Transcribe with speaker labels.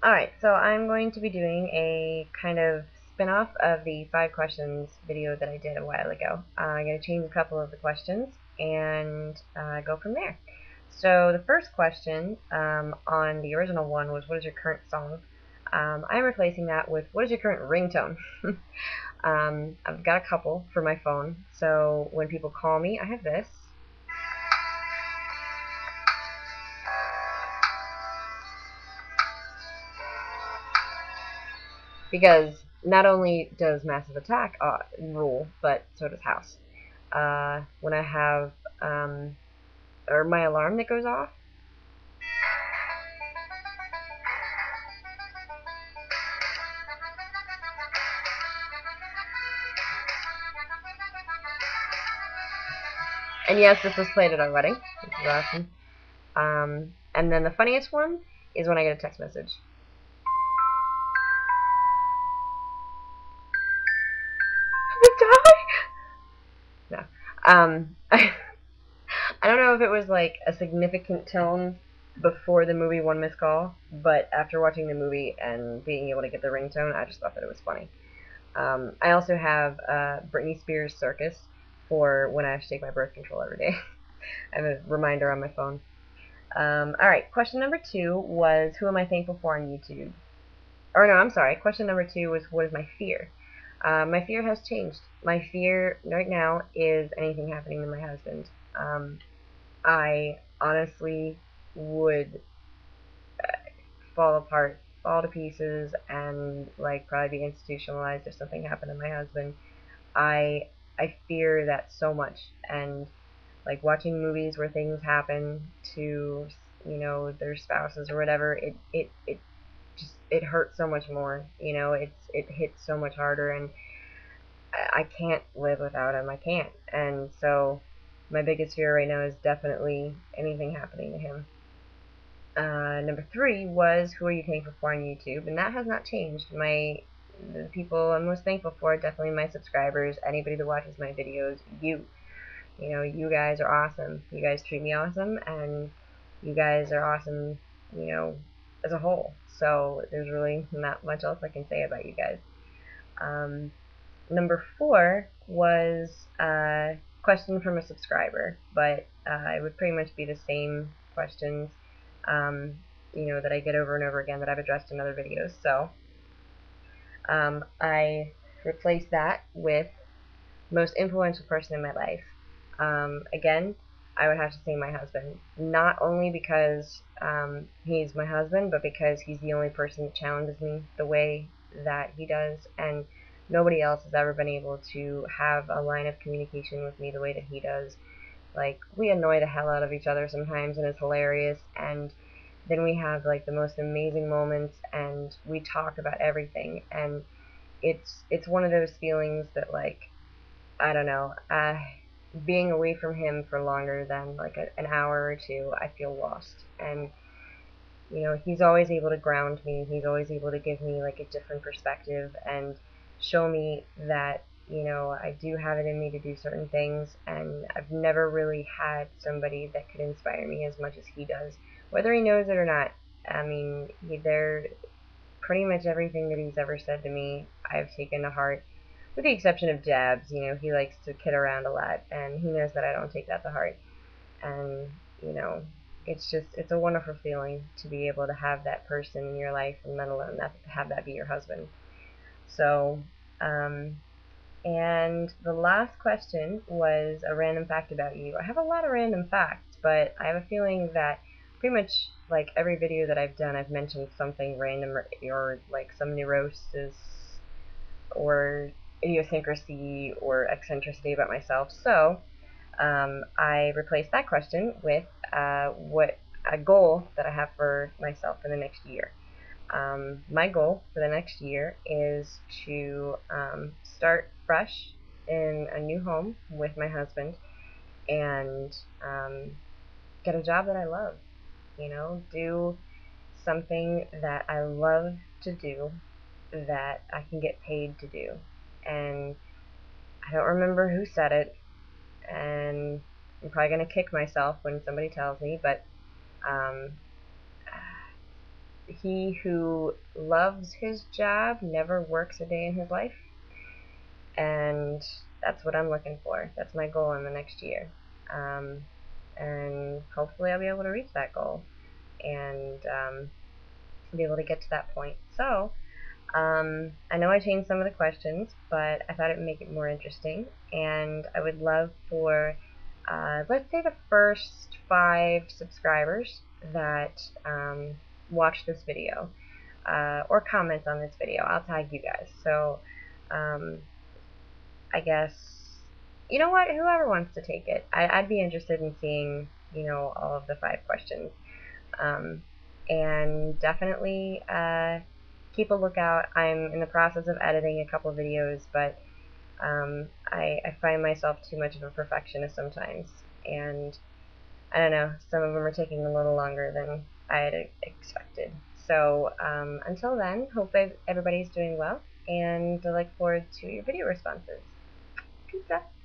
Speaker 1: Alright, so I'm going to be doing a kind of spin-off of the 5 questions video that I did a while ago. I'm going to change a couple of the questions and go from there. So the first question on the original one was, what is your current song? I'm replacing that with, what is your current ringtone? I've got a couple for my phone, so when people call me, I have this. Because not only does Massive Attack rule, but so does House. When I have or my alarm that goes off, and yes, this was played at our wedding, which is awesome. And then the funniest one is when I get a text message. No. I don't know if it was like a significant tone before the movie One Missed Call, but after watching the movie and being able to get the ringtone, I just thought that it was funny. I also have Britney Spears Circus for when I have to take my birth control every day. I have a reminder on my phone. Alright, question number 2 was, who am I thankful for on YouTube? Or no, I'm sorry. Question number 2 was, what is my fear? My fear has changed. My fear right now is anything happening to my husband. I honestly would fall apart, fall to pieces, and like probably be institutionalized if something happened to my husband. I I fear that so much, and like watching movies where things happen to their spouses or whatever, it hurts so much more. It hits so much harder, and I can't live without him. I can't, and so my biggest fear right now is definitely anything happening to him. Number 3 was, who are you thankful for on YouTube? And that has not changed. The people I'm most thankful for are definitely my subscribers, anybody that watches my videos, you. You guys are awesome. You guys treat me awesome, and you guys are awesome, as a whole. So there's really not much else I can say about you guys. Number 4 was a question from a subscriber, but it would pretty much be the same questions, that I get over and over again that I've addressed in other videos. So I replaced that with most influential person in my life. Again, I would have to say my husband. Not only because he's my husband, but because he's the only person that challenges me the way that he does, and nobody else has ever been able to have a line of communication with me the way that he does. Like, we annoy the hell out of each other sometimes, and it's hilarious, and then we have like the most amazing moments, and we talk about everything, and it's one of those feelings that, like, I don't know, being away from him for longer than like an hour or two, I feel lost. And he's always able to ground me. He's always able to give me like a different perspective and show me that I do have it in me to do certain things, and I've never really had somebody that could inspire me as much as he does, whether he knows it or not. I mean, they're pretty much everything that he's ever said to me, I've taken to heart, with the exception of jabs. He likes to kid around a lot, and he knows that I don't take that to heart. And, it's a wonderful feeling to be able to have that person in your life, and let alone have that be your husband. So, and the last question was a random fact about you. I have a lot of random facts, but I have a feeling that pretty much like every video that I've done, I've mentioned something random, or like some neurosis or idiosyncrasy or eccentricity about myself. So I replaced that question with what a goal that I have for myself for the next year. My goal for the next year is to start fresh in a new home with my husband, and get a job that I love. Do something that I love to do, that I can get paid to do. And I don't remember who said it, and I'm probably going to kick myself when somebody tells me, but um, he who loves his job never works a day in his life, and that's what I'm looking for. That's my goal in the next year, and hopefully I'll be able to reach that goal and be able to get to that point. So I know I changed some of the questions, but I thought it would make it more interesting, and I would love for, let's say, the first 5 subscribers that watch this video or comment on this video. I'll tag you guys. So um, I guess, you know what, whoever wants to take it. I'd be interested in seeing, all of the 5 questions. Um, and definitely keep a lookout. I'm in the process of editing a couple videos, but I find myself too much of a perfectionist sometimes, and I don't know, some of them are taking a little longer than I had expected. So until then, hope everybody's doing well, and I look forward to your video responses. Peace out.